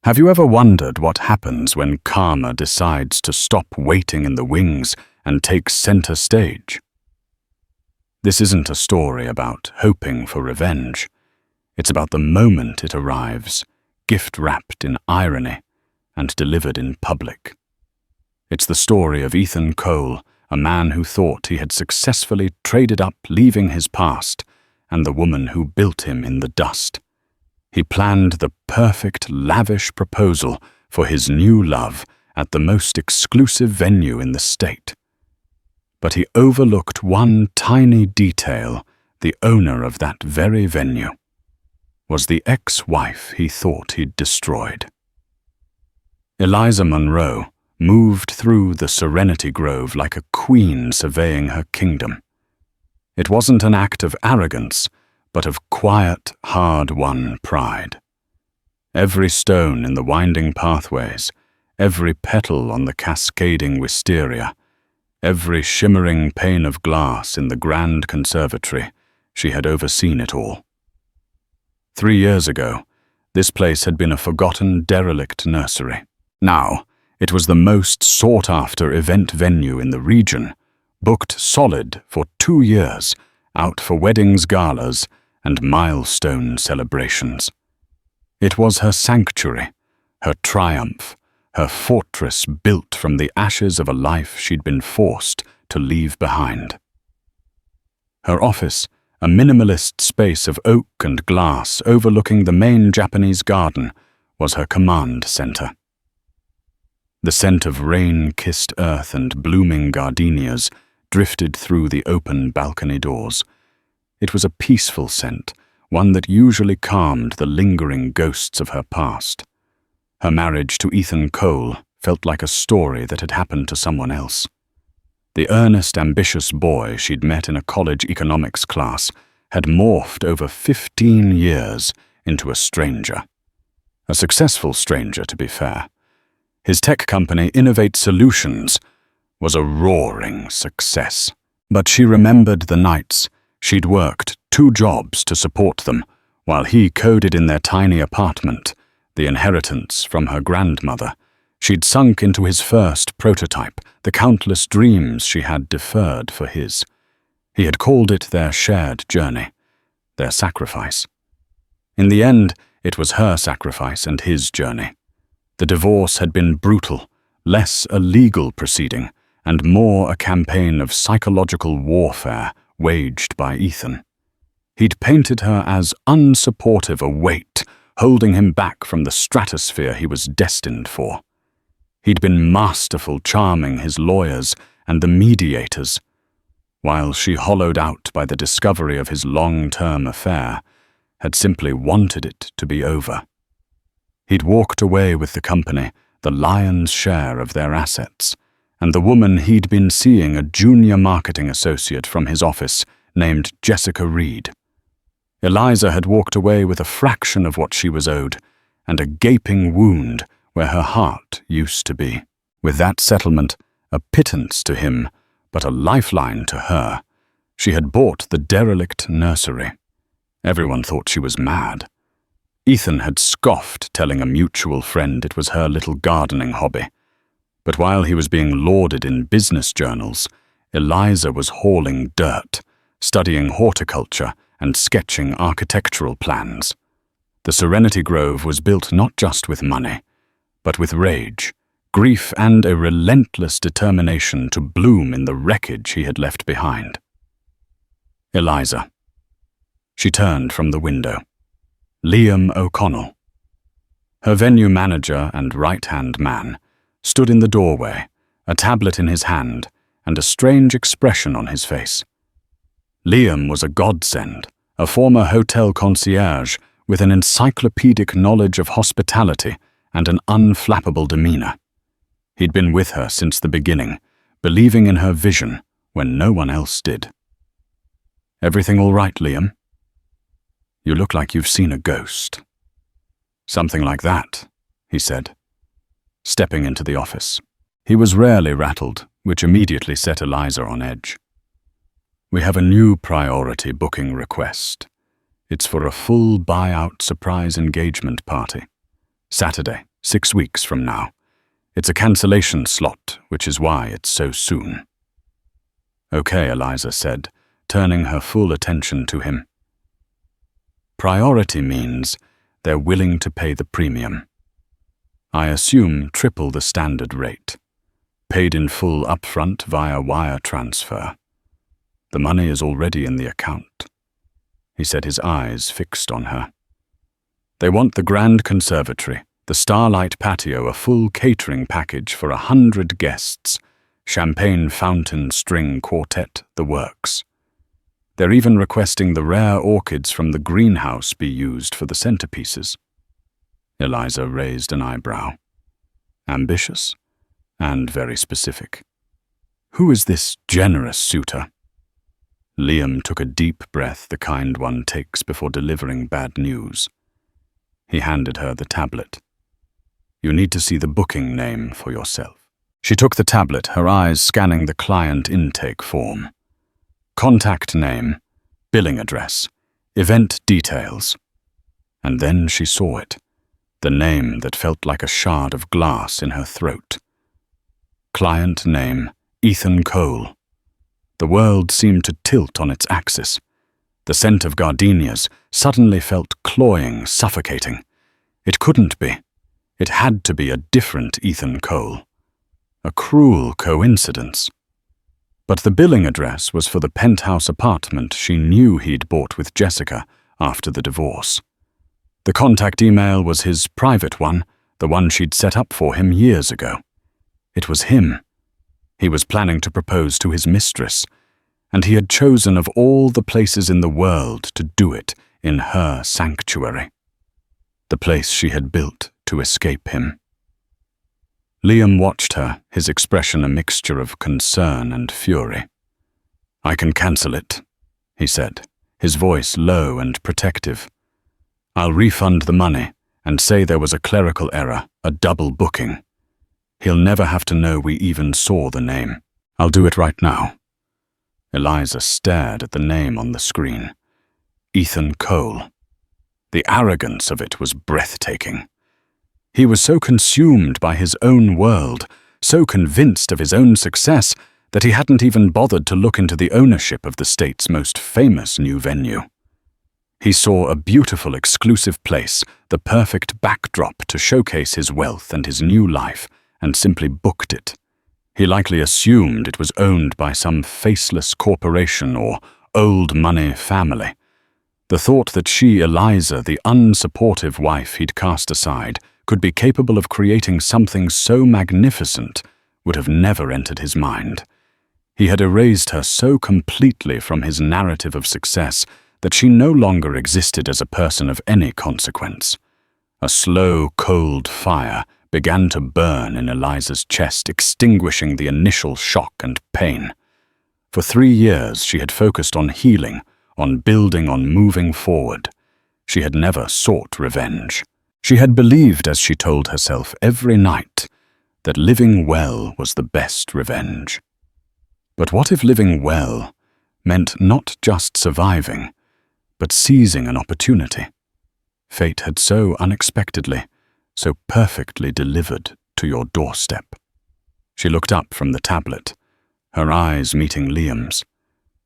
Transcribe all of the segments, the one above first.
Have you ever wondered what happens when karma decides to stop waiting in the wings and take center stage? This isn't a story about hoping for revenge. It's about the moment it arrives, gift-wrapped in irony and delivered in public. It's the story of Ethan Cole, a man who thought he had successfully traded up leaving his past, and the woman who built him in the dust. He planned the perfect, lavish proposal for his new love at the most exclusive venue in the state. But he overlooked one tiny detail. The owner of that very venue was the ex-wife he thought he'd destroyed. Eliza Monroe moved through the Serenity Grove like a queen surveying her kingdom. It wasn't an act of arrogance, but of quiet, hard-won pride. Every stone in the winding pathways, every petal on the cascading wisteria, every shimmering pane of glass in the grand conservatory, she had overseen it all. 3 years ago, this place had been a forgotten, derelict nursery. Now, it was the most sought-after event venue in the region, booked solid for 2 years, out for weddings, galas, and milestone celebrations. It was her sanctuary, her triumph, her fortress built from the ashes of a life she'd been forced to leave behind. Her office, a minimalist space of oak and glass overlooking the main Japanese garden, was her command center. The scent of rain-kissed earth and blooming gardenias drifted through the open balcony doors. It was a peaceful scent, one that usually calmed the lingering ghosts of her past. Her marriage to Ethan Cole felt like a story that had happened to someone else. The earnest, ambitious boy she'd met in a college economics class had morphed over 15 years into a stranger. A successful stranger, to be fair. His tech company, Innovate Solutions, was a roaring success. But she remembered the nights she'd worked 2 jobs to support them, while he coded in their tiny apartment, the inheritance from her grandmother. She'd sunk into his first prototype, the countless dreams she had deferred for his. He had called it their shared journey, their sacrifice. In the end, it was her sacrifice and his journey. The divorce had been brutal, less a legal proceeding, and more a campaign of psychological warfare waged by Ethan. He'd painted her as unsupportive a weight, holding him back from the stratosphere he was destined for. He'd been masterful charming his lawyers and the mediators, while she, hollowed out by the discovery of his long-term affair, had simply wanted it to be over. He'd walked away with the company, the lion's share of their assets, and the woman he'd been seeing, a junior marketing associate from his office named Jessica Reed. Eliza had walked away with a fraction of what she was owed, and a gaping wound where her heart used to be. With that settlement, a pittance to him, but a lifeline to her, she had bought the derelict nursery. Everyone thought she was mad. Ethan had scoffed, telling a mutual friend it was her little gardening hobby. But while he was being lauded in business journals, Eliza was hauling dirt, studying horticulture and sketching architectural plans. The Serenity Grove was built not just with money, but with rage, grief, and a relentless determination to bloom in the wreckage he had left behind. Eliza. She turned from the window. Liam O'Connell. Her venue manager and right-hand man stood in the doorway, a tablet in his hand and a strange expression on his face. Liam was a godsend, a former hotel concierge with an encyclopedic knowledge of hospitality and an unflappable demeanor. He'd been with her since the beginning, believing in her vision when no one else did. "Everything all right, Liam? You look like you've seen a ghost." "Something like that," he said, stepping into the office. He was rarely rattled, which immediately set Eliza on edge. "We have a new priority booking request. It's for a full buyout surprise engagement party. Saturday, 6 weeks from now. It's a cancellation slot, which is why it's so soon." "Okay," Eliza said, turning her full attention to him. "Priority means they're willing to pay the premium. I assume triple the standard rate, paid in full upfront via wire transfer. The money is already in the account." He said, his eyes fixed on her. "They want the grand conservatory, the starlight patio, a full catering package for 100 guests, champagne fountain string quartet, the works. They're even requesting the rare orchids from the greenhouse be used for the centerpieces." Eliza raised an eyebrow. Ambitious and very specific. "Who is this generous suitor?" Liam took a deep breath, the kind one takes before delivering bad news. He handed her the tablet. "You need to see the booking name for yourself." She took the tablet, her eyes scanning the client intake form. Contact name, billing address, event details. And then she saw it, the name that felt like a shard of glass in her throat. Client name, Ethan Cole. The world seemed to tilt on its axis. The scent of gardenias suddenly felt cloying, suffocating. It couldn't be. It had to be a different Ethan Cole. A cruel coincidence. But the billing address was for the penthouse apartment she knew he'd bought with Jessica after the divorce. The contact email was his private one, the one she'd set up for him years ago. It was him. He was planning to propose to his mistress, and he had chosen of all the places in the world to do it in her sanctuary. The place she had built to escape him. Liam watched her, his expression a mixture of concern and fury. "I can cancel it," he said, his voice low and protective. "I'll refund the money and say there was a clerical error, a double booking. He'll never have to know we even saw the name. I'll do it right now." Eliza stared at the name on the screen. Ethan Cole. The arrogance of it was breathtaking. He was so consumed by his own world, so convinced of his own success, that he hadn't even bothered to look into the ownership of the state's most famous new venue. He saw a beautiful, exclusive place, the perfect backdrop to showcase his wealth and his new life, and simply booked it. He likely assumed it was owned by some faceless corporation or old money family. The thought that she, Eliza, the unsupportive wife he'd cast aside, could be capable of creating something so magnificent would have never entered his mind. He had erased her so completely from his narrative of success that she no longer existed as a person of any consequence. A slow, cold fire began to burn in Eliza's chest, extinguishing the initial shock and pain. For 3 years she had focused on healing, on building, on moving forward. She had never sought revenge. She had believed, as she told herself every night, that living well was the best revenge. But what if living well meant not just surviving, but seizing an opportunity? Fate had so unexpectedly, so perfectly delivered to your doorstep. She looked up from the tablet, her eyes meeting Liam's.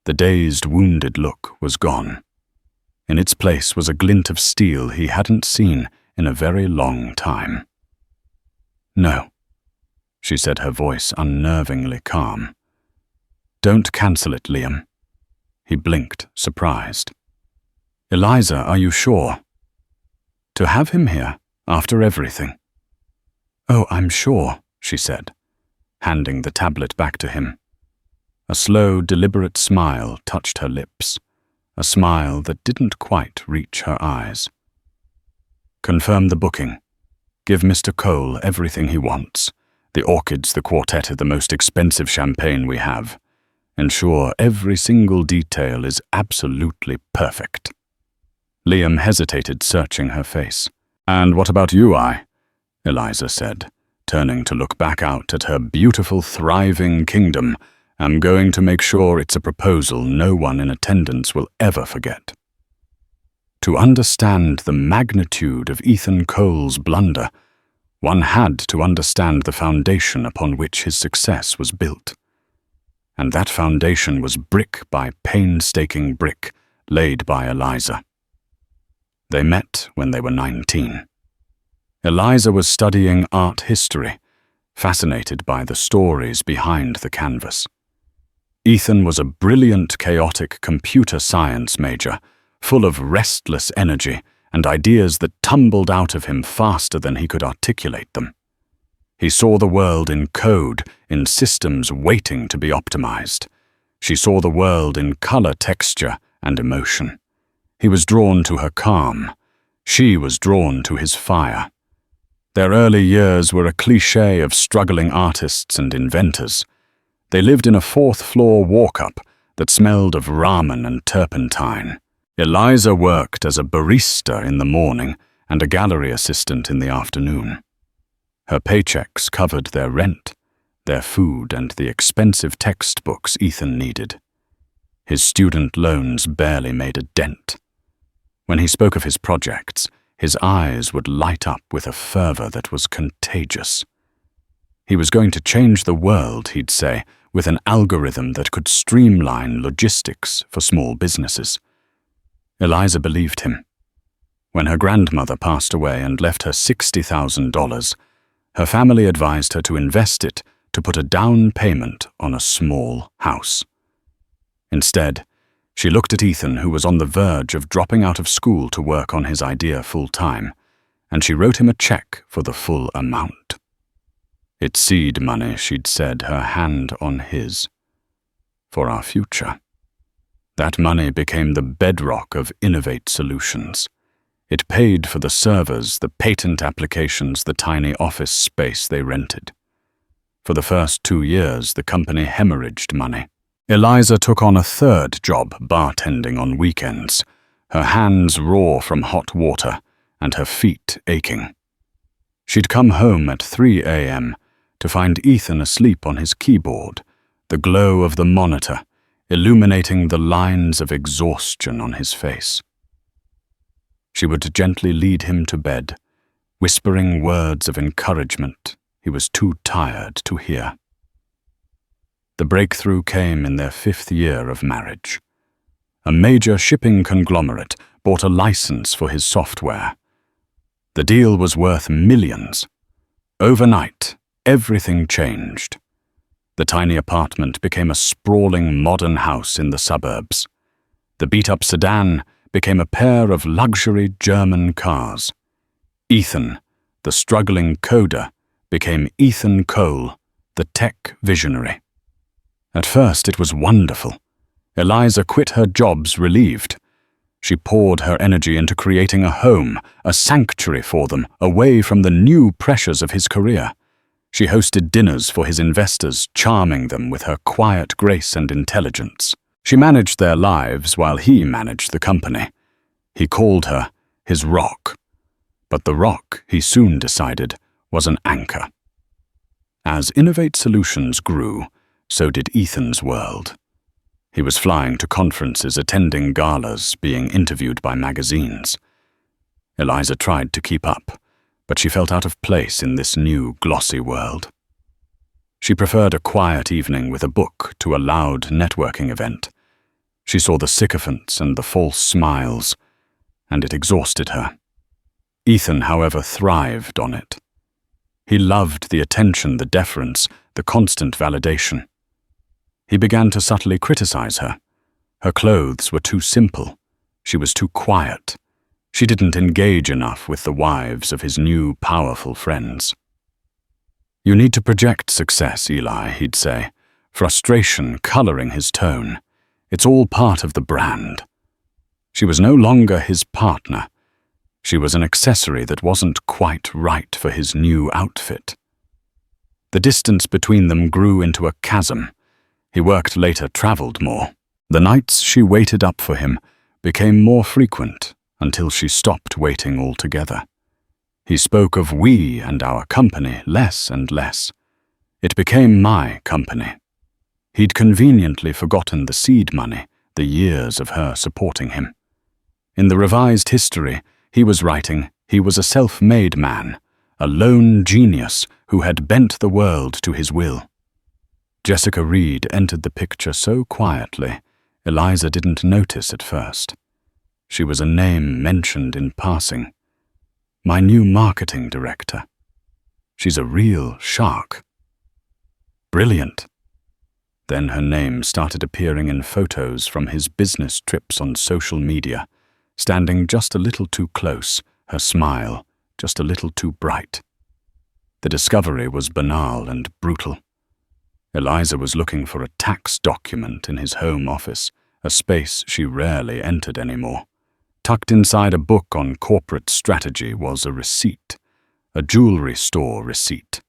The dazed, wounded look was gone. In its place was a glint of steel he hadn't seen in a very long time. "No," she said, her voice unnervingly calm. "Don't cancel it, Liam." He blinked, surprised. "Eliza, are you sure?" "To have him here, after everything?" "Oh, I'm sure," she said, handing the tablet back to him. A slow, deliberate smile touched her lips, a smile that didn't quite reach her eyes. "Confirm the booking. Give Mr. Cole everything he wants. The orchids, the quartet, the most expensive champagne we have. Ensure every single detail is absolutely perfect." Liam hesitated, searching her face. "And what about you, Eliza said, turning to look back out at her beautiful, thriving kingdom. "I'm going to make sure it's a proposal no one in attendance will ever forget." To understand the magnitude of Ethan Cole's blunder, One had to understand the foundation upon which his success was built. And that foundation was brick by painstaking brick laid by Eliza. They met when they were 19. Eliza was studying art history, fascinated by the stories behind the canvas. Ethan was a brilliant, chaotic computer science major, full of restless energy and ideas that tumbled out of him faster than he could articulate them. He saw the world in code, in systems waiting to be optimized. She saw the world in color, texture, and emotion. He was drawn to her calm. She was drawn to his fire. Their early years were a cliché of struggling artists and inventors. They lived in a fourth-floor walk-up that smelled of ramen and turpentine. Eliza worked as a barista in the morning and a gallery assistant in the afternoon. Her paychecks covered their rent, their food, and the expensive textbooks Ethan needed. His student loans barely made a dent. When he spoke of his projects, his eyes would light up with a fervor that was contagious. He was going to change the world, he'd say, with an algorithm that could streamline logistics for small businesses. Eliza believed him. When her grandmother passed away and left her $60,000, her family advised her to invest it to put a down payment on a small house. Instead, she looked at Ethan, who was on the verge of dropping out of school to work on his idea full-time, and she wrote him a check for the full amount. It's seed money, she'd said, her hand on his. For our future. That money became the bedrock of Innovate Solutions. It paid for the servers, the patent applications, the tiny office space they rented. For the first 2 years, the company hemorrhaged money. Eliza took on a third job, bartending on weekends, her hands raw from hot water and her feet aching. She'd come home at 3 a.m. to find Ethan asleep on his keyboard, the glow of the monitor illuminating the lines of exhaustion on his face. She would gently lead him to bed, whispering words of encouragement he was too tired to hear. The breakthrough came in their 5th year of marriage. A major shipping conglomerate bought a license for his software. The deal was worth millions. Overnight, everything changed. The tiny apartment became a sprawling modern house in the suburbs. The beat-up sedan became a pair of luxury German cars. Ethan, the struggling coder, became Ethan Cole, the tech visionary. At first it was wonderful. Eliza quit her jobs relieved. She poured her energy into creating a home, a sanctuary for them, away from the new pressures of his career. She hosted dinners for his investors, charming them with her quiet grace and intelligence. She managed their lives while he managed the company. He called her his rock. But the rock, he soon decided, was an anchor. As Innovate Solutions grew, so did Ethan's world. He was flying to conferences, attending galas, being interviewed by magazines. Eliza tried to keep up, but she felt out of place in this new, glossy world. She preferred a quiet evening with a book to a loud networking event. She saw the sycophants and the false smiles, and it exhausted her. Ethan, however, thrived on it. He loved the attention, the deference, the constant validation. He began to subtly criticize her. Her clothes were too simple. She was too quiet. She didn't engage enough with the wives of his new, powerful friends. "You need to project success, Eli," he'd say, frustration coloring his tone. "It's all part of the brand." She was no longer his partner. She was an accessory that wasn't quite right for his new outfit. The distance between them grew into a chasm. He worked later, traveled more. The nights she waited up for him became more frequent until she stopped waiting altogether. He spoke of we and our company less and less. It became my company. He'd conveniently forgotten the seed money, the years of her supporting him. In the revised history, he was writing, he was a self-made man, a lone genius who had bent the world to his will. Jessica Reed entered the picture so quietly, Eliza didn't notice at first. She was a name mentioned in passing. My new marketing director. She's a real shark. Brilliant. Then her name started appearing in photos from his business trips on social media, standing just a little too close, her smile just a little too bright. The discovery was banal and brutal. Eliza was looking for a tax document in his home office, a space she rarely entered anymore. Tucked inside a book on corporate strategy was a receipt, a jewelry store receipt,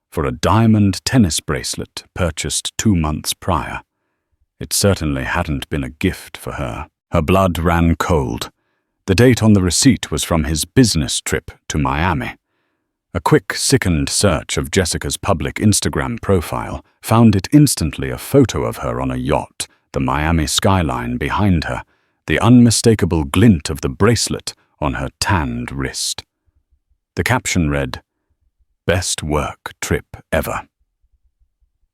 for a diamond tennis bracelet purchased 2 months prior. It certainly hadn't been a gift for her. Her blood ran cold. The date on the receipt was from his business trip to Miami. A quick, sickened search of Jessica's public Instagram profile found it instantly a photo of her on a yacht, the Miami skyline behind her, the unmistakable glint of the bracelet on her tanned wrist. The caption read, "Best work trip ever."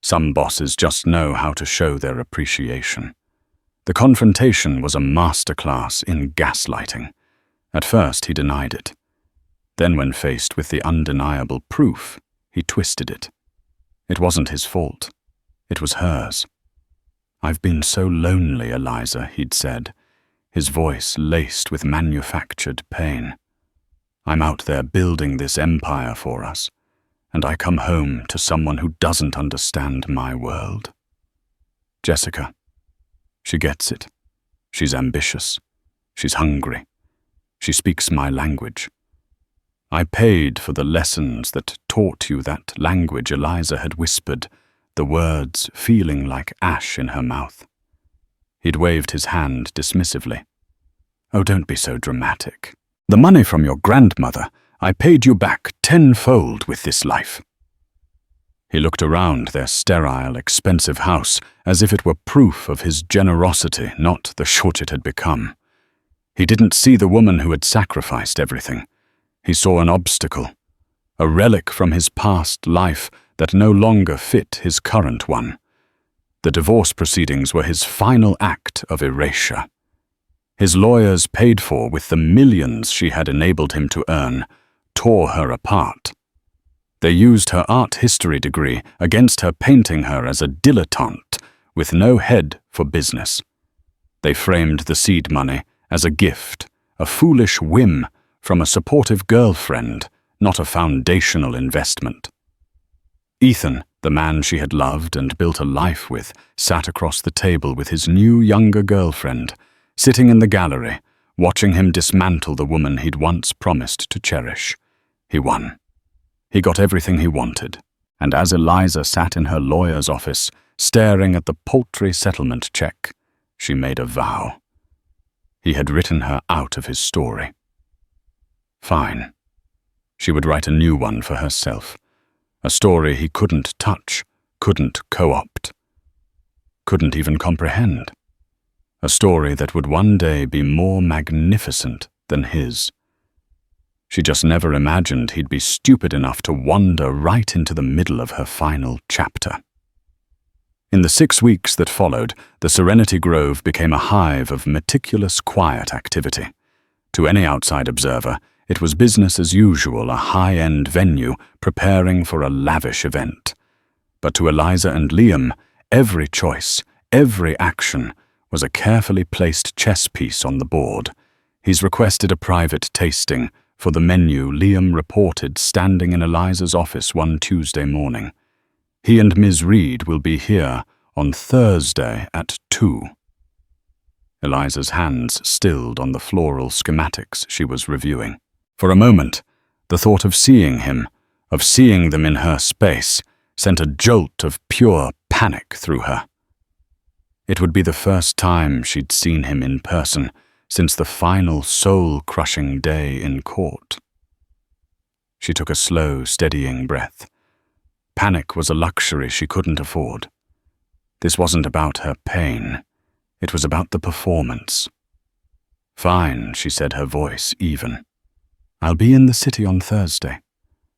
Some bosses just know how to show their appreciation. The confrontation was a masterclass in gaslighting. At first he denied it. Then when faced with the undeniable proof, he twisted it. It wasn't his fault. It was hers. "I've been so lonely, Eliza," he'd said, his voice laced with manufactured pain. "I'm out there building this empire for us, and I come home to someone who doesn't understand my world." Jessica. She gets it. She's ambitious. She's hungry. She speaks my language. I paid for the lessons that taught you that language, Eliza had whispered, the words feeling like ash in her mouth. He'd waved his hand dismissively. "Oh, don't be so dramatic. The money from your grandmother, I paid you back 10-fold with this life." He looked around their sterile, expensive house as if it were proof of his generosity, not the short it had become. He didn't see the woman who had sacrificed everything. He saw an obstacle, a relic from his past life that no longer fit his current one. The divorce proceedings were his final act of erasure. His lawyers, paid for with the millions she had enabled him to earn, tore her apart. They used her art history degree against her, painting her as a dilettante with no head for business. They framed the seed money as a gift, a foolish whim from a supportive girlfriend, not a foundational investment. Ethan, the man she had loved and built a life with, sat across the table with his new younger girlfriend, sitting in the gallery, watching him dismantle the woman he'd once promised to cherish. He won. He got everything he wanted, and as Eliza sat in her lawyer's office, staring at the paltry settlement check, she made a vow. He had written her out of his story. Fine. She would write a new one for herself, a story he couldn't touch, couldn't co-opt, couldn't even comprehend, a story that would one day be more magnificent than his. She just never imagined he'd be stupid enough to wander right into the middle of her final chapter. In the 6 weeks that followed, the Serenity Grove became a hive of meticulous, quiet activity. To any outside observer, it was business as usual, a high-end venue preparing for a lavish event. But to Eliza and Liam, every choice, every action was a carefully placed chess piece on the board. He's requested a private tasting for the menu Liam reported standing in Eliza's office one Tuesday morning. He and Ms. Reed will be here on Thursday at 2. Eliza's hands stilled on the floral schematics she was reviewing. For a moment, the thought of seeing him, of seeing them in her space, sent a jolt of pure panic through her. It would be the first time she'd seen him in person since the final soul-crushing day in court. She took a slow, steadying breath. Panic was a luxury she couldn't afford. This wasn't about her pain. It was about the performance. "Fine," she said, her voice even. "I'll be in the city on Thursday.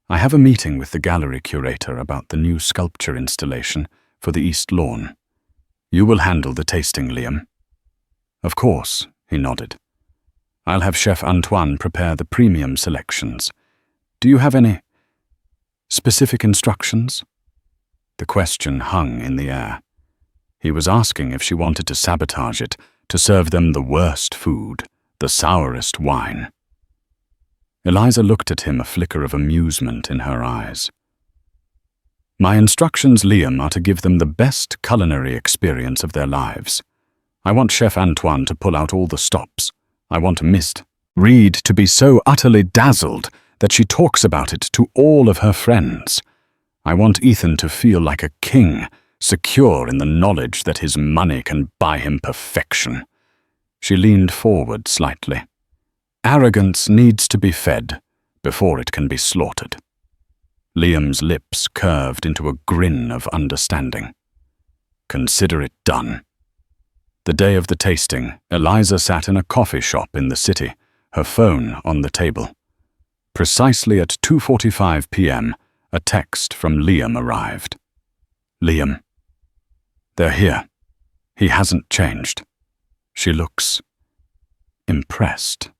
I have a meeting with the gallery curator about the new sculpture installation for the East Lawn. You will handle the tasting, Liam." "Of course," he nodded. "I'll have Chef Antoine prepare the premium selections. Do you have any specific instructions?" The question hung in the air. He was asking if she wanted to sabotage it, to serve them the worst food, the sourest wine. Eliza looked at him, a flicker of amusement in her eyes. "My instructions, Liam, are to give them the best culinary experience of their lives. I want Chef Antoine to pull out all the stops. I want Miss Reed to be so utterly dazzled that she talks about it to all of her friends. I want Ethan to feel like a king, secure in the knowledge that his money can buy him perfection." She leaned forward slightly. "Arrogance needs to be fed before it can be slaughtered." Liam's lips curved into a grin of understanding. "Consider it done." The day of the tasting, Eliza sat in a coffee shop in the city, her phone on the table. Precisely at 2:45 p.m., a text from Liam arrived. "Liam, they're here. He hasn't changed. She looks impressed."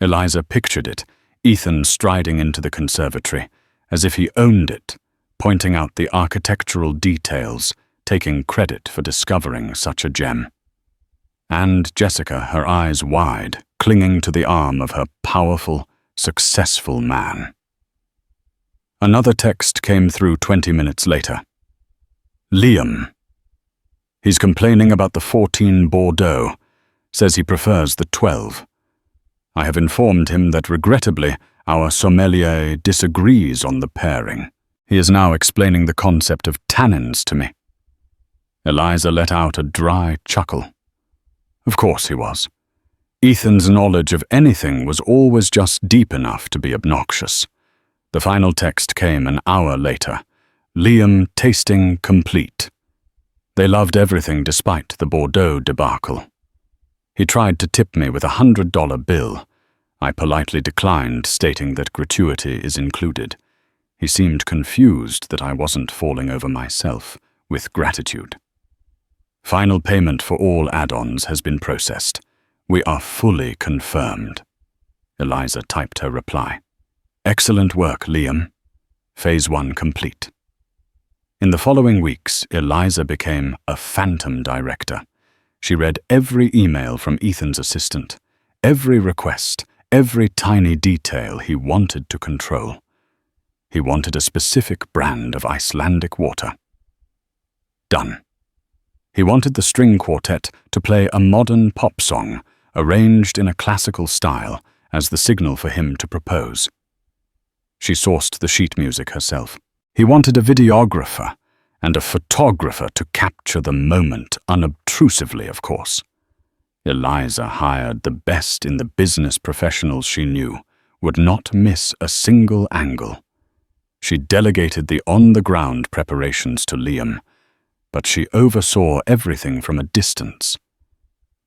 Eliza pictured it, Ethan striding into the conservatory, as if he owned it, pointing out the architectural details, taking credit for discovering such a gem. And Jessica, her eyes wide, clinging to the arm of her powerful, successful man. Another text came through 20 minutes later. "Liam. He's complaining about the 14 Bordeaux, says he prefers the 12. I have informed him that regrettably our sommelier disagrees on the pairing. He is now explaining the concept of tannins to me." Eliza let out a dry chuckle. Of course he was. Ethan's knowledge of anything was always just deep enough to be obnoxious. The final text came an hour later. Liam tasting complete. They loved everything despite the Bordeaux debacle. He tried to tip me with a $100 bill. I politely declined, stating that gratuity is included. He seemed confused that I wasn't falling over myself with gratitude. "Final payment for all add-ons has been processed. We are fully confirmed." Eliza typed her reply. "Excellent work, Liam. Phase 1 complete." In the following weeks, Eliza became a phantom director. She read every email from Ethan's assistant, every request, every tiny detail he wanted to control. He wanted a specific brand of Icelandic water. Done. He wanted the string quartet to play a modern pop song, arranged in a classical style, as the signal for him to propose. She sourced the sheet music herself. He wanted a videographer and a photographer to capture the moment, unobtrusively, of course. Eliza hired the best in the business professionals she knew, would not miss a single angle. She delegated the on-the-ground preparations to Liam, but she oversaw everything from a distance.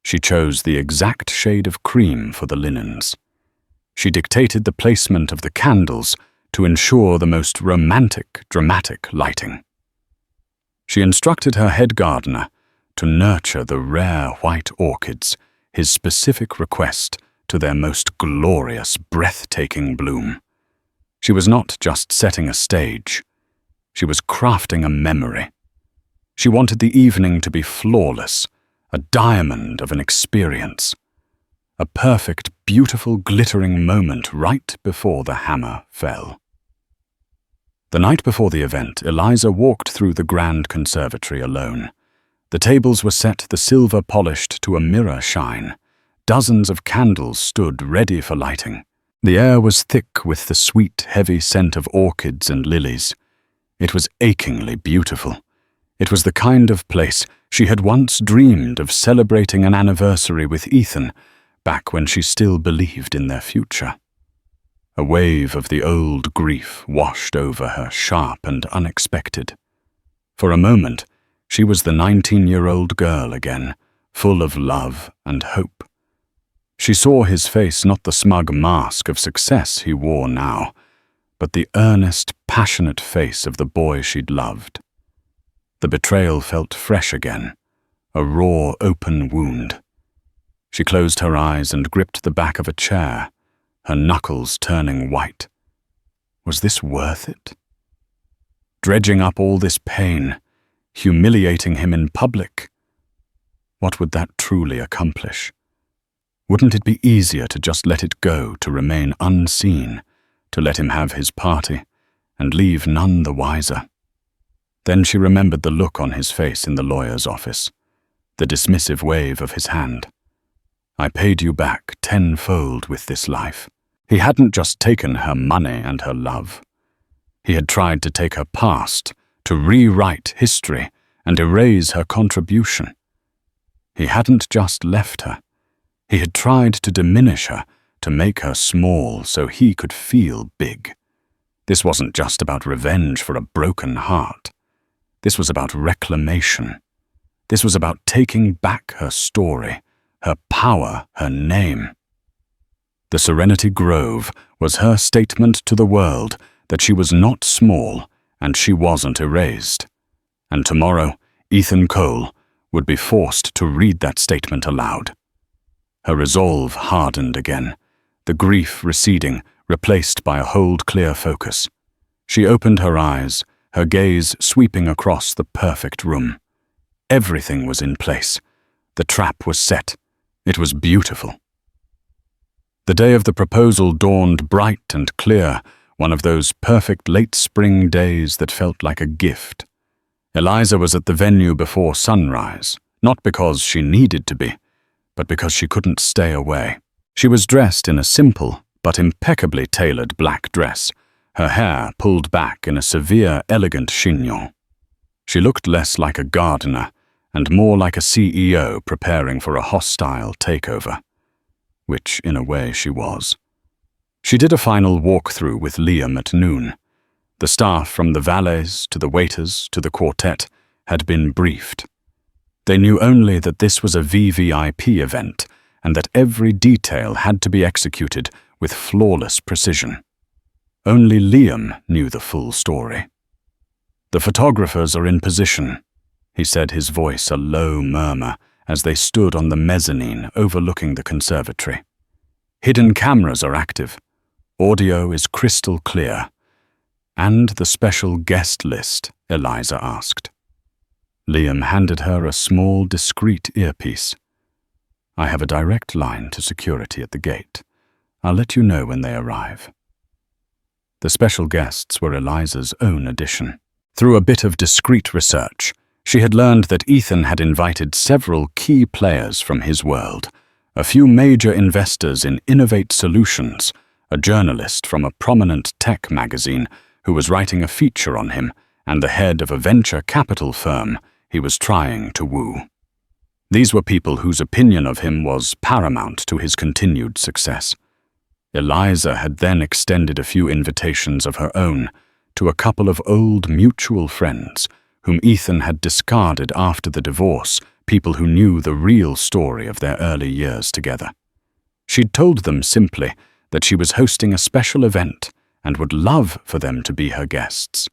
She chose the exact shade of cream for the linens. She dictated the placement of the candles to ensure the most romantic, dramatic lighting. She instructed her head gardener to nurture the rare white orchids, his specific request, to their most glorious, breathtaking bloom. She was not just setting a stage. She was crafting a memory. She wanted the evening to be flawless, a diamond of an experience. A perfect, beautiful, glittering moment right before the hammer fell. The night before the event, Eliza walked through the grand conservatory alone. The tables were set the silver polished to a mirror shine. Dozens of candles stood ready for lighting. The air was thick with the sweet, heavy scent of orchids and lilies. It was achingly beautiful. It was the kind of place she had once dreamed of celebrating an anniversary with Ethan, back when she still believed in their future. A wave of the old grief washed over her, sharp and unexpected. For a moment, she was the 19-year-old girl again, full of love and hope. She saw his face, not the smug mask of success he wore now, but the earnest, passionate face of the boy she'd loved. The betrayal felt fresh again, a raw, open wound. She closed her eyes and gripped the back of a chair, her knuckles turning white. Was this worth it? Dredging up all this pain, humiliating him in public. What would that truly accomplish? Wouldn't it be easier to just let it go, to remain unseen, to let him have his party, and leave none the wiser? Then she remembered the look on his face in the lawyer's office, the dismissive wave of his hand. I paid you back tenfold with this life. He hadn't just taken her money and her love. He had tried to take her past, to rewrite history and erase her contribution. He hadn't just left her. He had tried to diminish her, to make her small so he could feel big. This wasn't just about revenge for a broken heart. This was about reclamation. This was about taking back her story, her power, her name. The Serenity Grove was her statement to the world that she was not small and she wasn't erased. And tomorrow, Ethan Cole would be forced to read that statement aloud. Her resolve hardened again, the grief receding, replaced by a hold-clear focus. She opened her eyes, her gaze sweeping across the perfect room. Everything was in place. The trap was set. It was beautiful. The day of the proposal dawned bright and clear, one of those perfect late spring days that felt like a gift. Eliza was at the venue before sunrise, not because she needed to be, but because she couldn't stay away. She was dressed in a simple but impeccably tailored black dress, her hair pulled back in a severe, elegant chignon. She looked less like a gardener and more like a CEO preparing for a hostile takeover, which in a way she was. She did a final walkthrough with Liam at noon. The staff, from the valets to the waiters to the quartet, had been briefed. They knew only that this was a VVIP event and that every detail had to be executed with flawless precision. Only Liam knew the full story. "The photographers are in position," he said, his voice a low murmur as they stood on the mezzanine overlooking the conservatory. "Hidden cameras are active. Audio is crystal clear." "And the special guest list?" Eliza asked. Liam handed her a small, discreet earpiece. "I have a direct line to security at the gate. I'll let you know when they arrive." The special guests were Eliza's own addition. Through a bit of discreet research, she had learned that Ethan had invited several key players from his world, a few major investors in Innovate Solutions, a journalist from a prominent tech magazine who was writing a feature on him, and the head of a venture capital firm he was trying to woo. These were people whose opinion of him was paramount to his continued success. Eliza had then extended a few invitations of her own to a couple of old mutual friends whom Ethan had discarded after the divorce, people who knew the real story of their early years together. She'd told them simply that she was hosting a special event and would love for them to be her guests.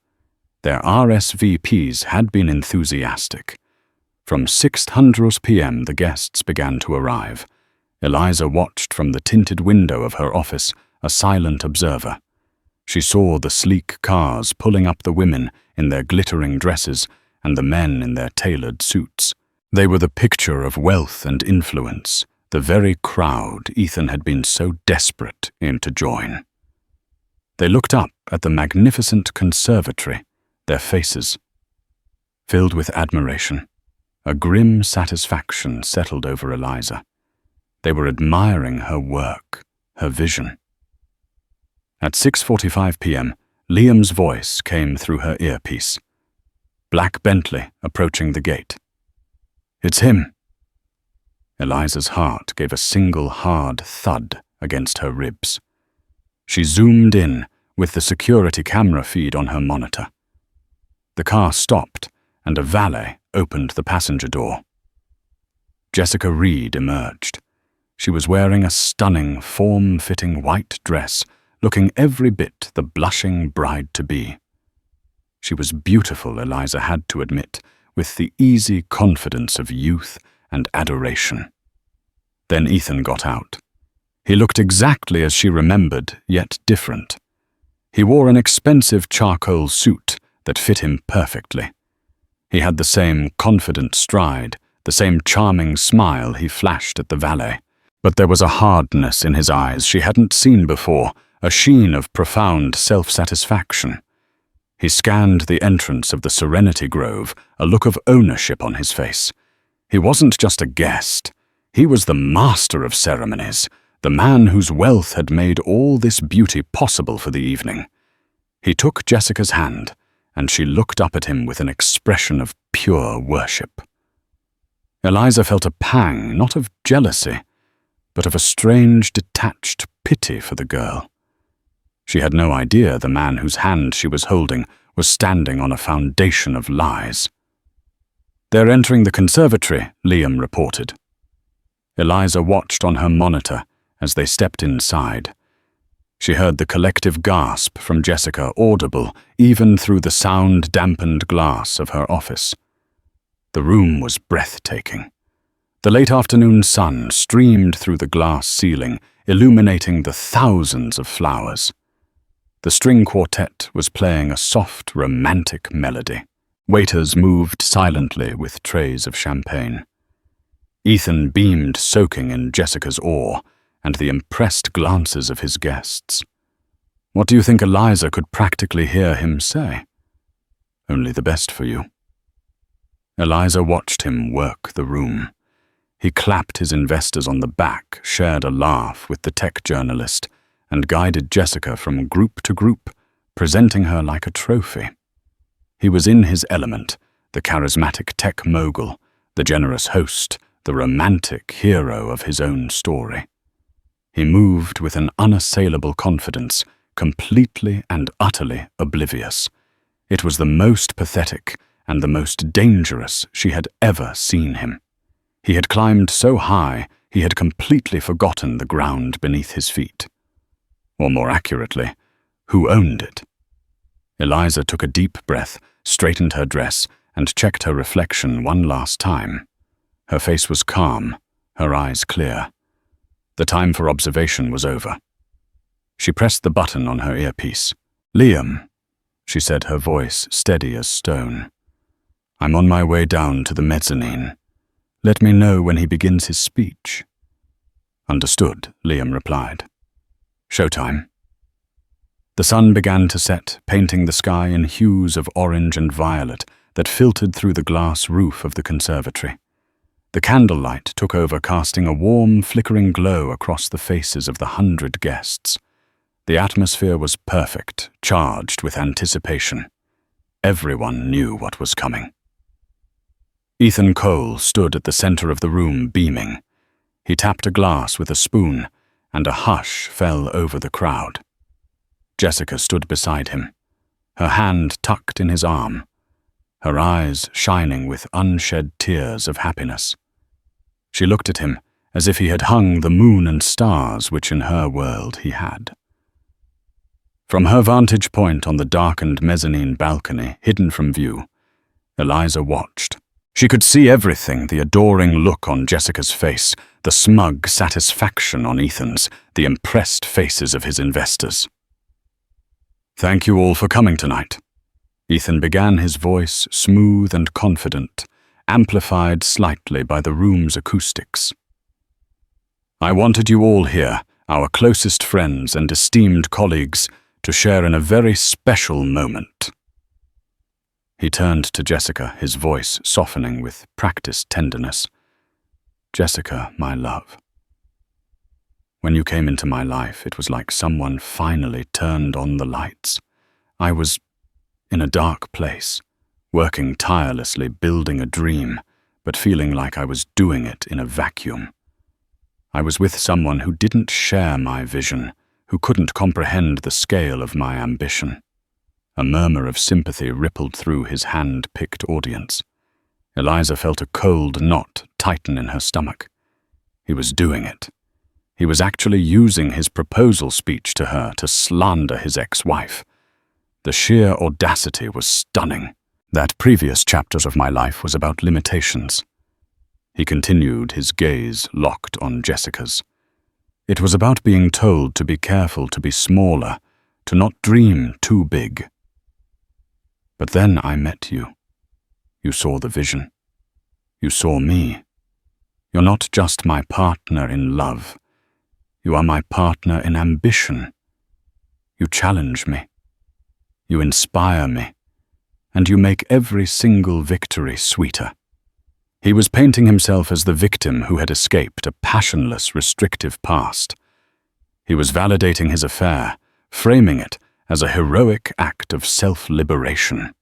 Their RSVPs had been enthusiastic. From 6:00 p.m. the guests began to arrive. Eliza watched from the tinted window of her office, a silent observer. She saw the sleek cars pulling up the women in their glittering dresses and the men in their tailored suits. They were the picture of wealth and influence, the very crowd Ethan had been so desperate to join. They looked up at the magnificent conservatory, their faces filled with admiration. A grim satisfaction settled over Eliza. They were admiring her work, her vision. At 6:45 p.m., Liam's voice came through her earpiece. Black Bentley approaching the gate. "It's him." Eliza's heart gave a single hard thud against her ribs. She zoomed in with the security camera feed on her monitor. The car stopped and a valet opened the passenger door. Jessica Reed emerged. She was wearing a stunning, form-fitting white dress, looking every bit the blushing bride-to-be. She was beautiful, Eliza had to admit, with the easy confidence of youth and adoration. Then Ethan got out. He looked exactly as she remembered, yet different. He wore an expensive charcoal suit that fit him perfectly. He had the same confident stride, the same charming smile he flashed at the valet. But there was a hardness in his eyes she hadn't seen before, a sheen of profound self-satisfaction. He scanned the entrance of the Serenity Grove, a look of ownership on his face. He wasn't just a guest. He was the master of ceremonies, the man whose wealth had made all this beauty possible for the evening. He took Jessica's hand, and she looked up at him with an expression of pure worship. Eliza felt a pang, not of jealousy, but of a strange, detached pity for the girl. She had no idea the man whose hand she was holding was standing on a foundation of lies. "They're entering the conservatory," Liam reported. Eliza watched on her monitor as they stepped inside. She heard the collective gasp from Jessica audible even through the sound-dampened glass of her office. The room was breathtaking. The late afternoon sun streamed through the glass ceiling, illuminating the thousands of flowers. The string quartet was playing a soft, romantic melody. Waiters moved silently with trays of champagne. Ethan beamed, soaking in Jessica's awe and the impressed glances of his guests. What do you think Eliza could practically hear him say? "Only the best for you." Eliza watched him work the room. He clapped his investors on the back, shared a laugh with the tech journalist, and guided Jessica from group to group, presenting her like a trophy. He was in his element, the charismatic tech mogul, the generous host, the romantic hero of his own story. He moved with an unassailable confidence, completely and utterly oblivious. It was the most pathetic and the most dangerous she had ever seen him. He had climbed so high he had completely forgotten the ground beneath his feet. Or more accurately, who owned it? Eliza took a deep breath, straightened her dress, and checked her reflection one last time. Her face was calm, her eyes clear. The time for observation was over. She pressed the button on her earpiece. "Liam," she said, her voice steady as stone. "I'm on my way down to the mezzanine. Let me know when he begins his speech." "Understood," Liam replied. "Showtime." The sun began to set, painting the sky in hues of orange and violet that filtered through the glass roof of the conservatory. The candlelight took over, casting a warm, flickering glow across the faces of the 100 guests. The atmosphere was perfect, charged with anticipation. Everyone knew what was coming. Ethan Cole stood at the center of the room, beaming. He tapped a glass with a spoon, and a hush fell over the crowd. Jessica stood beside him, her hand tucked in his arm, her eyes shining with unshed tears of happiness. She looked at him as if he had hung the moon and stars which in her world he had. From her vantage point on the darkened mezzanine balcony, hidden from view, Eliza watched. She could see everything, the adoring look on Jessica's face, the smug satisfaction on Ethan's, the impressed faces of his investors. "Thank you all for coming tonight." Ethan began, his voice smooth and confident, amplified slightly by the room's acoustics. "I wanted you all here, our closest friends and esteemed colleagues, to share in a very special moment." He turned to Jessica, his voice softening with practiced tenderness. "Jessica, my love. When you came into my life, it was like someone finally turned on the lights. I was in a dark place, working tirelessly, building a dream, but feeling like I was doing it in a vacuum. I was with someone who didn't share my vision, who couldn't comprehend the scale of my ambition." A murmur of sympathy rippled through his hand-picked audience. Eliza felt a cold knot tighten in her stomach. He was doing it. He was actually using his proposal speech to her to slander his ex-wife. The sheer audacity was stunning. That previous chapter of my life was about limitations. He continued, his gaze locked on Jessica's. It was about being told to be careful, to be smaller, to not dream too big. But then I met you. You saw the vision. You saw me. You're not just my partner in love. You are my partner in ambition. You challenge me. You inspire me. And you make every single victory sweeter. He was painting himself as the victim who had escaped a passionless, restrictive past. He was validating his affair, framing it as a heroic act of self-liberation.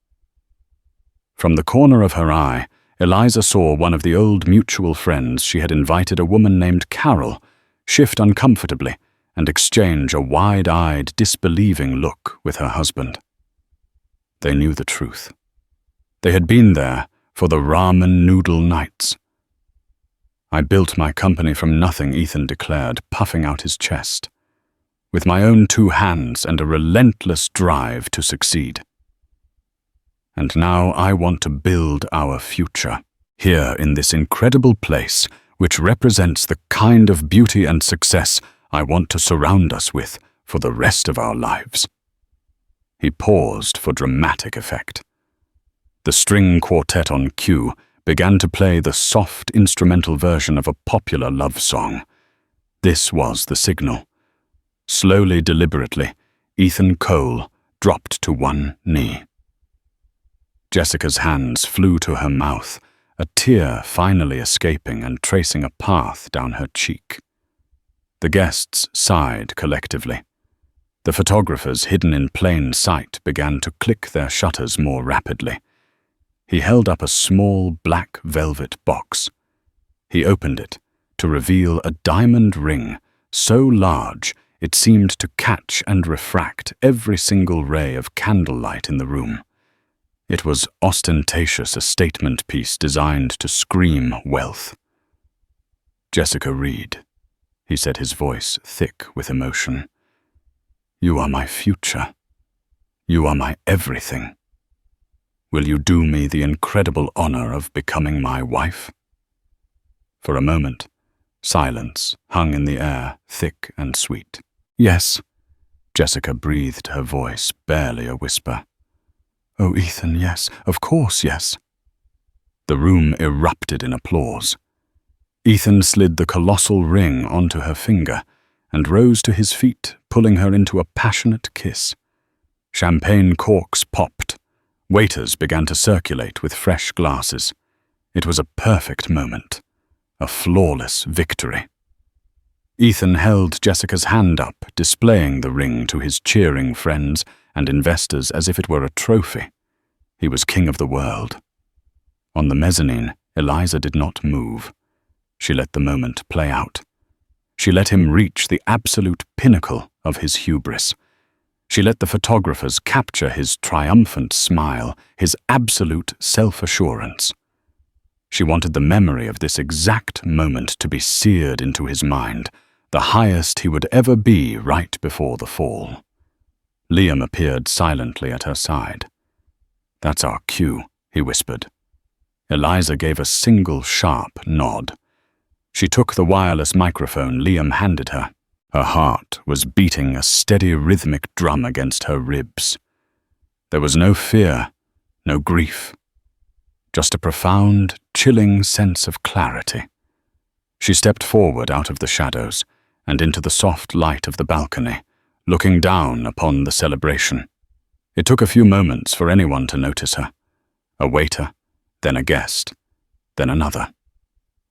From the corner of her eye, Eliza saw one of the old mutual friends she had invited, a woman named Carol, shift uncomfortably and exchange a wide-eyed, disbelieving look with her husband. They knew the truth. They had been there for the ramen noodle nights. I built my company from nothing, Ethan declared, puffing out his chest, with my own 2 hands and a relentless drive to succeed. And now I want to build our future, here in this incredible place which represents the kind of beauty and success I want to surround us with for the rest of our lives. He paused for dramatic effect. The string quartet on cue began to play the soft instrumental version of a popular love song. This was the signal. Slowly, deliberately, Ethan Cole dropped to one knee. Jessica's hands flew to her mouth, a tear finally escaping and tracing a path down her cheek. The guests sighed collectively. The photographers, hidden in plain sight, began to click their shutters more rapidly. He held up a small black velvet box. He opened it to reveal a diamond ring so large it seemed to catch and refract every single ray of candlelight in the room. It was ostentatious, a statement piece designed to scream wealth. "Jessica Reed," he said, his voice thick with emotion. "You are my future. You are my everything. Will you do me the incredible honor of becoming my wife?" For a moment, silence hung in the air, thick and sweet. "Yes," Jessica breathed, her voice barely a whisper. "Oh, Ethan, yes, of course, yes." The room erupted in applause. Ethan slid the colossal ring onto her finger and rose to his feet, pulling her into a passionate kiss. Champagne corks popped. Waiters began to circulate with fresh glasses. It was a perfect moment, a flawless victory. Ethan held Jessica's hand up, displaying the ring to his cheering friends and investors as if it were a trophy. He was king of the world. On the mezzanine, Eliza did not move. She let the moment play out. She let him reach the absolute pinnacle of his hubris. She let the photographers capture his triumphant smile, his absolute self-assurance. She wanted the memory of this exact moment to be seared into his mind, the highest he would ever be right before the fall. Liam appeared silently at her side. "That's our cue," he whispered. Eliza gave a single sharp nod. She took the wireless microphone Liam handed her. Her heart was beating a steady rhythmic drum against her ribs. There was no fear, no grief, just a profound, chilling sense of clarity. She stepped forward out of the shadows and into the soft light of the balcony, looking down upon the celebration. It took a few moments for anyone to notice her. A waiter, then a guest, then another.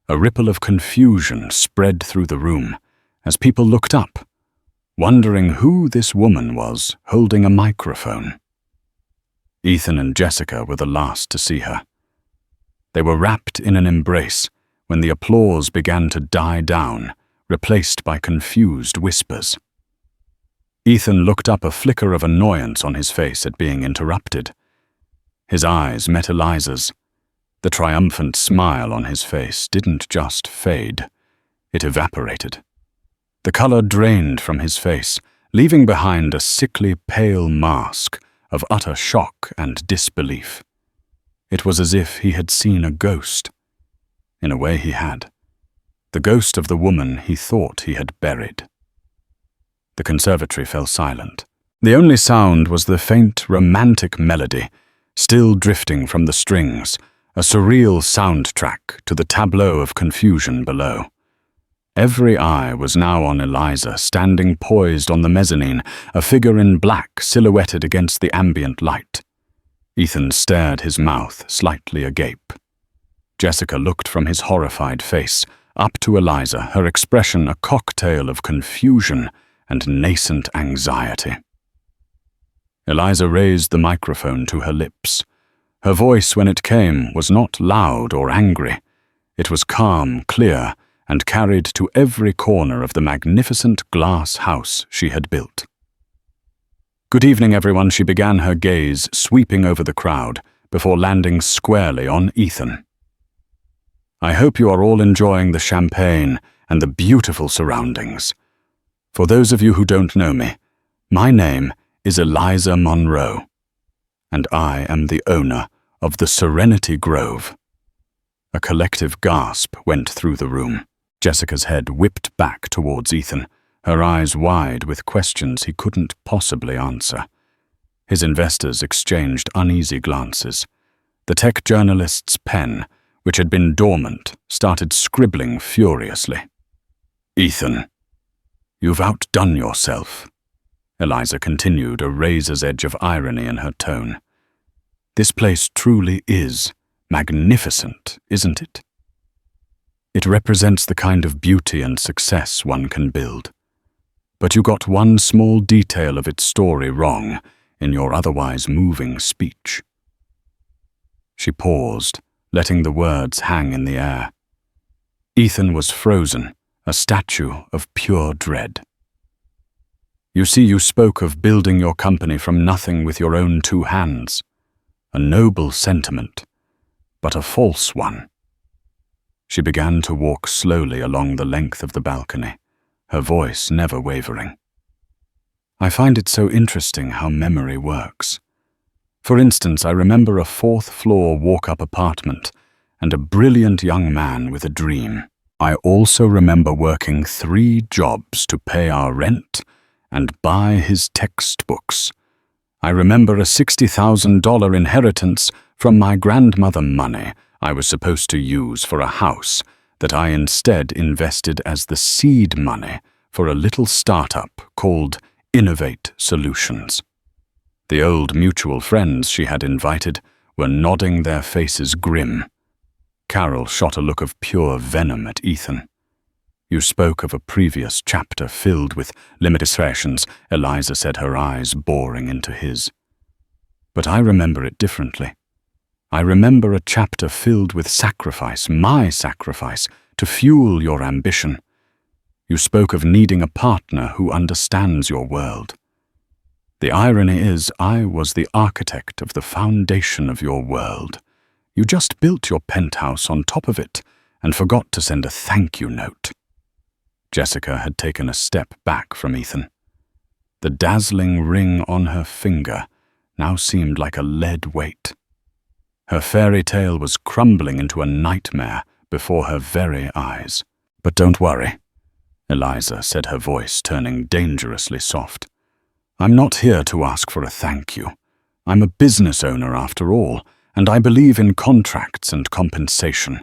A ripple of confusion spread through the room as people looked up, wondering who this woman was holding a microphone. Ethan and Jessica were the last to see her. They were wrapped in an embrace when the applause began to die down, replaced by confused whispers. Ethan looked up, a flicker of annoyance on his face at being interrupted. His eyes met Eliza's. The triumphant smile on his face didn't just fade, it evaporated. The color drained from his face, leaving behind a sickly pale mask of utter shock and disbelief. It was as if he had seen a ghost. In a way he had. The ghost of the woman he thought he had buried. The conservatory fell silent. The only sound was the faint, romantic melody, still drifting from the strings, a surreal soundtrack to the tableau of confusion below. Every eye was now on Eliza, standing poised on the mezzanine, a figure in black silhouetted against the ambient light. Ethan stared, his mouth slightly agape. Jessica looked from his horrified face up to Eliza, her expression a cocktail of confusion and nascent anxiety. Eliza raised the microphone to her lips. Her voice, when it came, was not loud or angry. It was calm, clear, and carried to every corner of the magnificent glass house she had built. "Good evening, everyone," she began, her gaze sweeping over the crowd before landing squarely on Ethan. "I hope you are all enjoying the champagne and the beautiful surroundings. For those of you who don't know me, my name is Eliza Monroe, and I am the owner of the Serenity Grove." A collective gasp went through the room. Jessica's head whipped back towards Ethan, her eyes wide with questions he couldn't possibly answer. His investors exchanged uneasy glances. The tech journalist's pen, which had been dormant, started scribbling furiously. "Ethan, you've outdone yourself," Eliza continued, a razor's edge of irony in her tone. "This place truly is magnificent, isn't it? It represents the kind of beauty and success one can build. But you got one small detail of its story wrong in your otherwise moving speech." She paused, letting the words hang in the air. Ethan was frozen, a statue of pure dread. "You see, you spoke of building your company from nothing with your own two hands. A noble sentiment, but a false one." She began to walk slowly along the length of the balcony, her voice never wavering. "I find it so interesting how memory works. For instance, I remember a fourth-floor walk-up apartment and a brilliant young man with a dream. I also remember working 3 jobs to pay our rent and buy his textbooks. I remember a $60,000 inheritance from my grandmother, money I was supposed to use for a house that I instead invested as the seed money for a little startup called Innovate Solutions. The old mutual friends she had invited were nodding their faces grim. Carol shot a look of pure venom at Ethan. "You spoke of a previous chapter filled with limitations," Eliza said, her eyes boring into his. "But I remember it differently. I remember a chapter filled with sacrifice, my sacrifice, to fuel your ambition. You spoke of needing a partner who understands your world. The irony is, I was the architect of the foundation of your world. You just built your penthouse on top of it and forgot to send a thank you note." Jessica had taken a step back from Ethan. The dazzling ring on her finger now seemed like a lead weight. Her fairy tale was crumbling into a nightmare before her very eyes. "But don't worry," Eliza said, her voice turning dangerously soft. "I'm not here to ask for a thank you. I'm a business owner after all, and I believe in contracts and compensation.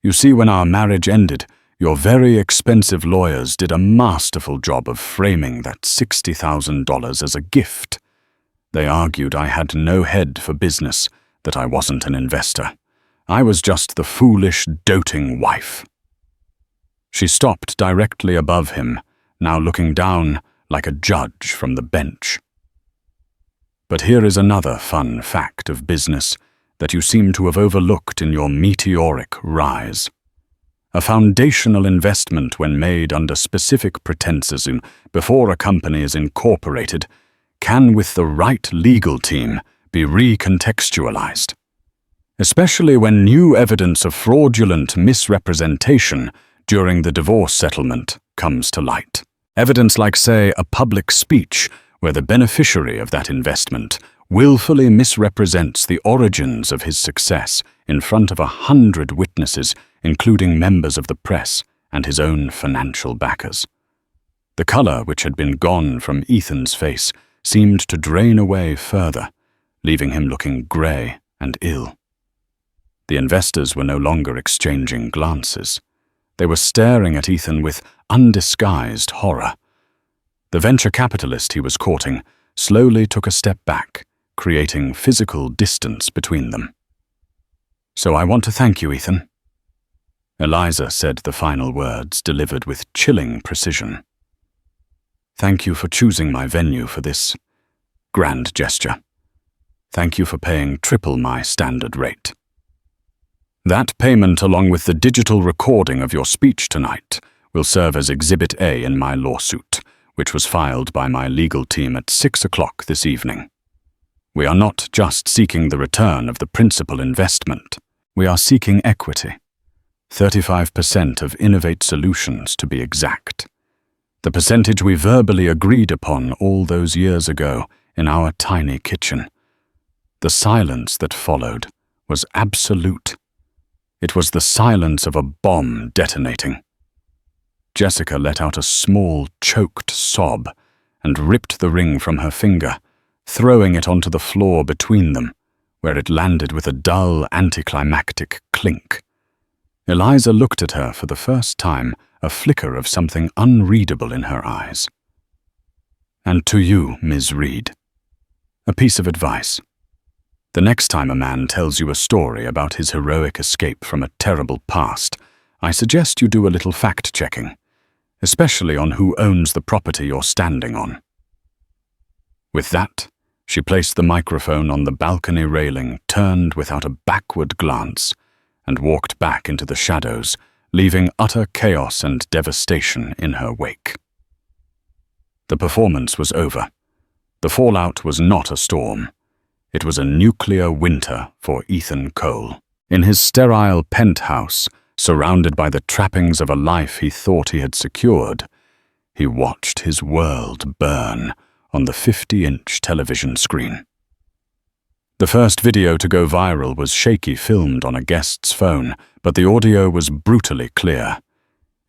You see, when our marriage ended, your very expensive lawyers did a masterful job of framing that $60,000 as a gift. They argued I had no head for business, that I wasn't an investor. I was just the foolish, doting wife." She stopped directly above him, now looking down like a judge from the bench. "But here is another fun fact of business that you seem to have overlooked in your meteoric rise. A foundational investment, when made under specific pretenses before a company is incorporated, can, with the right legal team, be recontextualized, especially when new evidence of fraudulent misrepresentation during the divorce settlement comes to light. Evidence like, say, a public speech where the beneficiary of that investment willfully misrepresents the origins of his success in front of 100 witnesses, including members of the press and his own financial backers. The color which had been gone from Ethan's face seemed to drain away further, leaving him looking grey and ill. The investors were no longer exchanging glances. They were staring at Ethan with undisguised horror. The venture capitalist he was courting slowly took a step back, creating physical distance between them. "So I want to thank you, Ethan." Eliza said the final words, delivered with chilling precision. "Thank you for choosing my venue for this grand gesture. Thank you for paying triple my standard rate. That payment, along with the digital recording of your speech tonight, will serve as Exhibit A in my lawsuit, which was filed by my legal team at 6 o'clock this evening. We are not just seeking the return of the principal investment. We are seeking equity. 35% of Innovate Solutions, to be exact. The percentage we verbally agreed upon all those years ago in our tiny kitchen. The silence that followed was absolute. It was the silence of a bomb detonating. Jessica let out a small, choked sob and ripped the ring from her finger, throwing it onto the floor between them, where it landed with a dull, anticlimactic clink. Eliza looked at her for the first time, a flicker of something unreadable in her eyes. "And to you, Ms. Reed, a piece of advice. The next time a man tells you a story about his heroic escape from a terrible past, I suggest you do a little fact-checking, especially on who owns the property you're standing on." With that, she placed the microphone on the balcony railing, turned without a backward glance, and walked back into the shadows, leaving utter chaos and devastation in her wake. The performance was over. The fallout was not a storm. It was a nuclear winter for Ethan Cole. In his sterile penthouse, surrounded by the trappings of a life he thought he had secured, he watched his world burn on the 50-inch television screen. The first video to go viral was shaky filmed on a guest's phone, but the audio was brutally clear.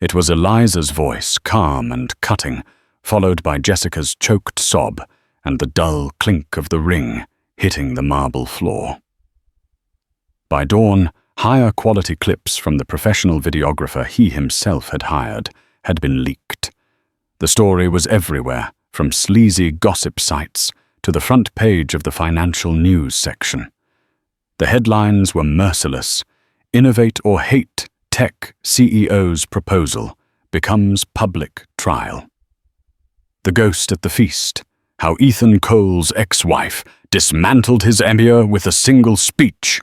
It was Eliza's voice, calm and cutting, followed by Jessica's choked sob and the dull clink of the ring hitting the marble floor. By dawn, higher quality clips from the professional videographer he himself had hired had been leaked. The story was everywhere, from sleazy gossip sites to the front page of the financial news section. The headlines were merciless. "Innovate or hate, tech CEO's proposal becomes public trial." "The ghost at the feast. How Ethan Cole's ex-wife dismantled his emir with a single speech."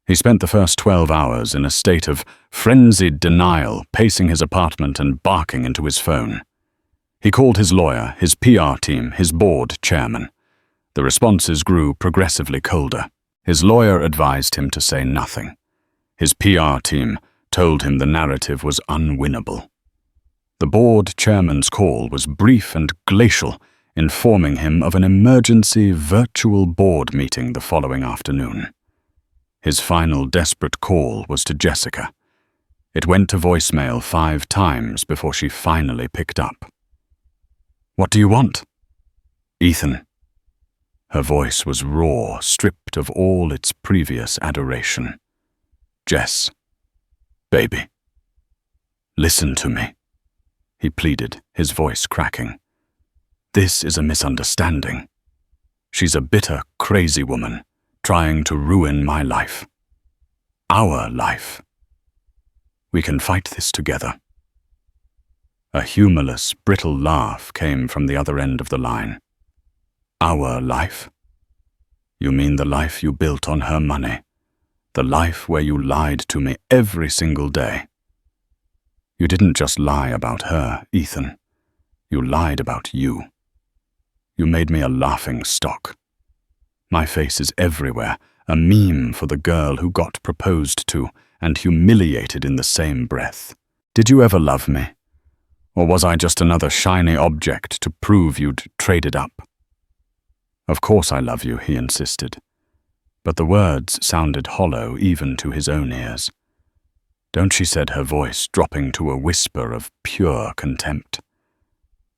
He spent the first 12 hours in a state of frenzied denial, pacing his apartment and barking into his phone. He called his lawyer, his PR team, his board chairman. The responses grew progressively colder. His lawyer advised him to say nothing. His PR team told him the narrative was unwinnable. The board chairman's call was brief and glacial, informing him of an emergency virtual board meeting the following afternoon. His final desperate call was to Jessica. It went to voicemail 5 times before she finally picked up. "What do you want?" "Ethan." Her voice was raw, stripped of all its previous adoration. "Jess, baby, listen to me," he pleaded, his voice cracking. "This is a misunderstanding. She's a bitter, crazy woman, trying to ruin my life. Our life. We can fight this together." A humorless, brittle laugh came from the other end of the line. "Our life? You mean the life you built on her money? The life where you lied to me every single day? You didn't just lie about her, Ethan. You lied about you. You made me a laughing stock. My face is everywhere, a meme for the girl who got proposed to and humiliated in the same breath. Did you ever love me? Or was I just another shiny object to prove you'd traded up? Of course I love you, he insisted. But the words sounded hollow even to his own ears. Don't she, said her voice, dropping to a whisper of pure contempt.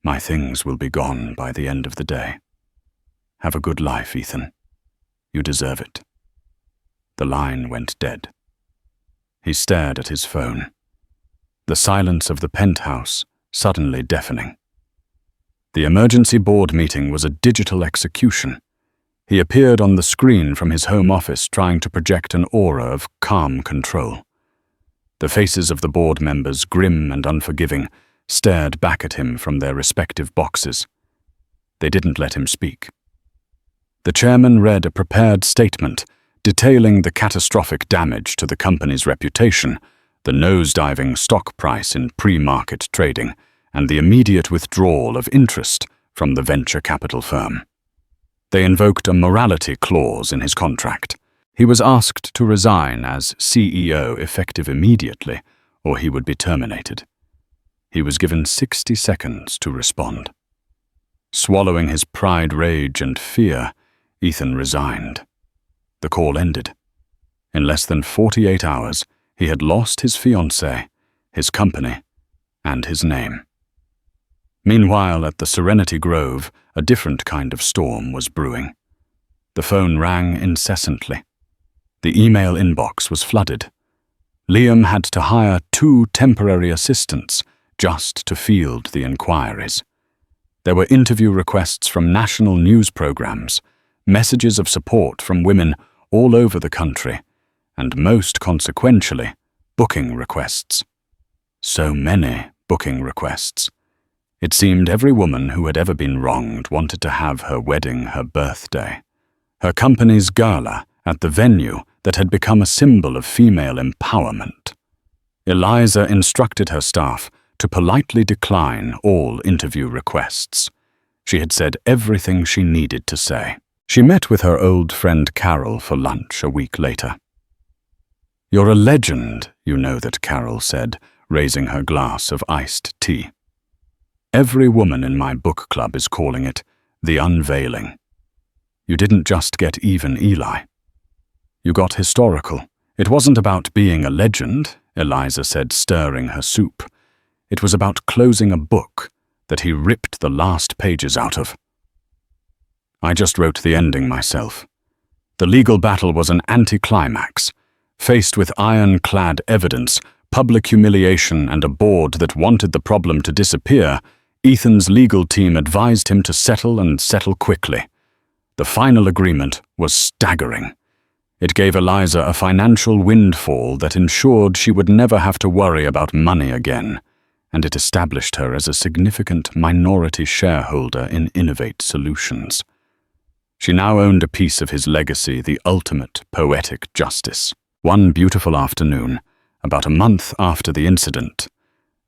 My things will be gone by the end of the day. Have a good life, Ethan. You deserve it. The line went dead. He stared at his phone. The silence of the penthouse suddenly deafening. The emergency board meeting was a digital execution. He appeared on the screen from his home office trying to project an aura of calm control. The faces of the board members, grim and unforgiving, stared back at him from their respective boxes. They didn't let him speak. The chairman read a prepared statement detailing the catastrophic damage to the company's reputation, the nose-diving stock price in pre-market trading, and the immediate withdrawal of interest from the venture capital firm. They invoked a morality clause in his contract. He was asked to resign as CEO effective immediately, or he would be terminated. He was given 60 seconds to respond. Swallowing his pride, rage, and fear, Ethan resigned. The call ended. In less than 48 hours, he had lost his fiancée, his company, and his name. Meanwhile, at the Serenity Grove, a different kind of storm was brewing. The phone rang incessantly. The email inbox was flooded. Liam had to hire 2 temporary assistants just to field the inquiries. There were interview requests from national news programs, messages of support from women all over the country, and most consequentially, booking requests. So many booking requests. It seemed every woman who had ever been wronged wanted to have her wedding her birthday. Her company's gala at the venue that had become a symbol of female empowerment. Eliza instructed her staff to politely decline all interview requests. She had said everything she needed to say. She met with her old friend Carol for lunch a week later. You're a legend, you know that Carol said, raising her glass of iced tea. Every woman in my book club is calling it the unveiling. You didn't just get even Eli. You got historical. It wasn't about being a legend, Eliza said, stirring her soup. It was about closing a book that he ripped the last pages out of. I just wrote the ending myself. The legal battle was an anticlimax. Faced with ironclad evidence, public humiliation, and a board that wanted the problem to disappear, Ethan's legal team advised him to settle and settle quickly. The final agreement was staggering. It gave Eliza a financial windfall that ensured she would never have to worry about money again, and it established her as a significant minority shareholder in Innovate Solutions. She now owned a piece of his legacy, the ultimate poetic justice. One beautiful afternoon, about a month after the incident,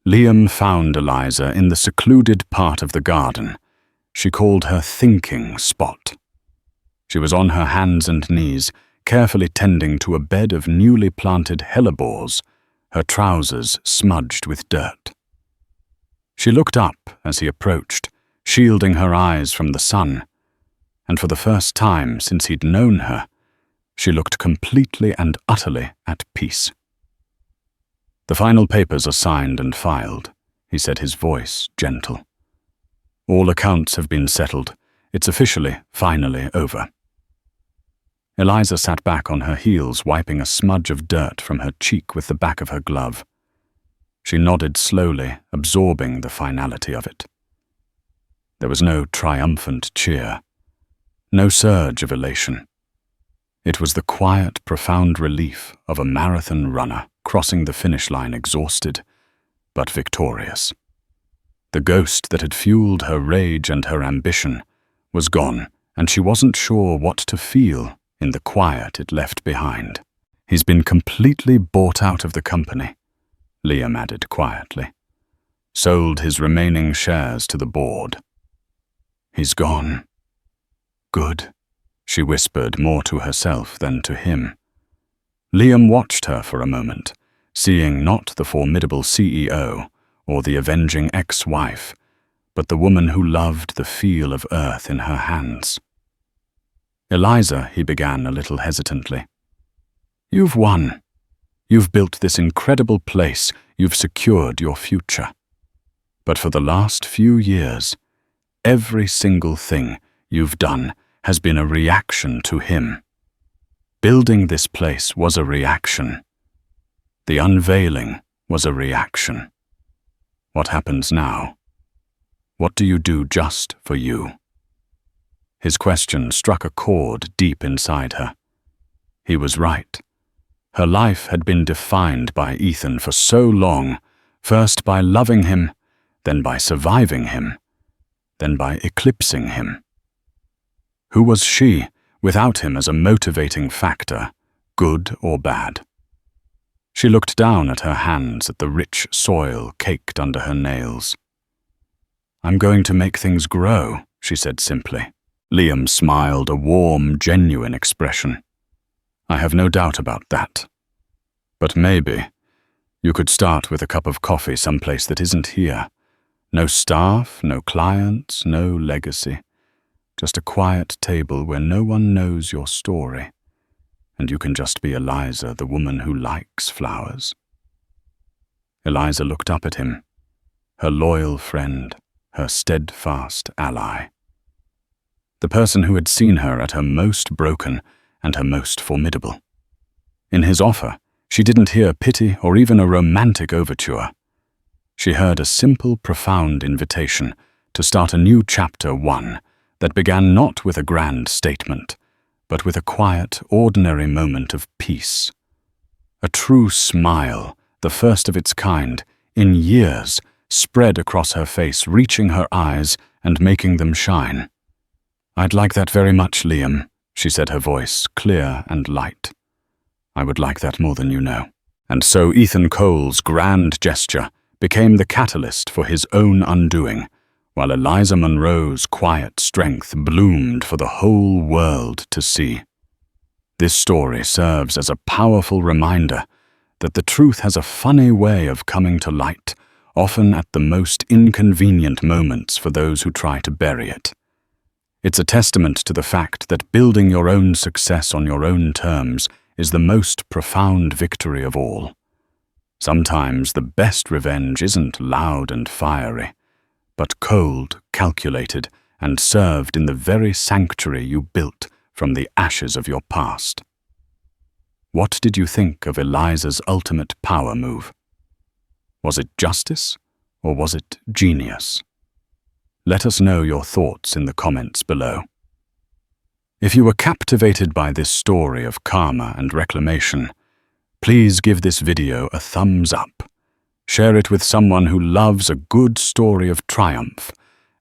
Liam found Eliza in the secluded part of the garden. She called her thinking spot. She was on her hands and knees, carefully tending to a bed of newly planted hellebores, her trousers smudged with dirt. She looked up as he approached, shielding her eyes from the sun, and for the first time since he'd known her, she looked completely and utterly at peace. The final papers are signed and filed, he said, his voice gentle. All accounts have been settled. It's officially, finally over. Eliza sat back on her heels, wiping a smudge of dirt from her cheek with the back of her glove. She nodded slowly, absorbing the finality of it. There was no triumphant cheer, no surge of elation. It was the quiet, profound relief of a marathon runner crossing the finish line exhausted, but victorious. The ghost that had fueled her rage and her ambition was gone, and she wasn't sure what to feel in the quiet it left behind. He's been completely bought out of the company, Liam added quietly. Sold his remaining shares to the board. He's gone. Good, she whispered, more to herself than to him. Liam watched her for a moment, seeing not the formidable CEO or the avenging ex-wife, but the woman who loved the feel of earth in her hands. "Eliza," he began a little hesitantly, "you've won. You've built this incredible place. You've secured your future. But for the last few years, every single thing you've done has been a reaction to him. Building this place was a reaction. The unveiling was a reaction. What happens now? What do you do just for you?" His question struck a chord deep inside her. He was right. Her life had been defined by Ethan for so long, first by loving him, then by surviving him, then by eclipsing him. Who was she without him as a motivating factor, good or bad? She looked down at her hands, at the rich soil caked under her nails. "I'm going to make things grow," she said simply. Liam smiled, a warm, genuine expression. "I have no doubt about that. But maybe you could start with a cup of coffee someplace that isn't here. No staff, no clients, no legacy. Just a quiet table where no one knows your story. And you can just be Eliza, the woman who likes flowers." Eliza looked up at him, her loyal friend, her steadfast ally. The person who had seen her at her most broken and her most formidable. In his offer, she didn't hear pity or even a romantic overture. She heard a simple, profound invitation to start a new chapter 1 that began not with a grand statement, but with a quiet, ordinary moment of peace. A true smile, the first of its kind, in years, spread across her face, reaching her eyes and making them shine. "I'd like that very much, Liam," she said, her voice clear and light. "I would like that more than you know." And so Ethan Cole's grand gesture became the catalyst for his own undoing, while Eliza Monroe's quiet strength bloomed for the whole world to see. This story serves as a powerful reminder that the truth has a funny way of coming to light, often at the most inconvenient moments for those who try to bury it. It's a testament to the fact that building your own success on your own terms is the most profound victory of all. Sometimes the best revenge isn't loud and fiery, but cold, calculated, and served in the very sanctuary you built from the ashes of your past. What did you think of Eliza's ultimate power move? Was it justice, or was it genius? Let us know your thoughts in the comments below. If you were captivated by this story of karma and reclamation, please give this video a thumbs up. Share it with someone who loves a good story of triumph,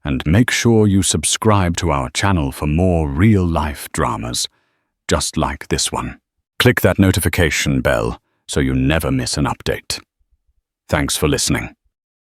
and make sure you subscribe to our channel for more real-life dramas, just like this one. Click that notification bell so you never miss an update. Thanks for listening.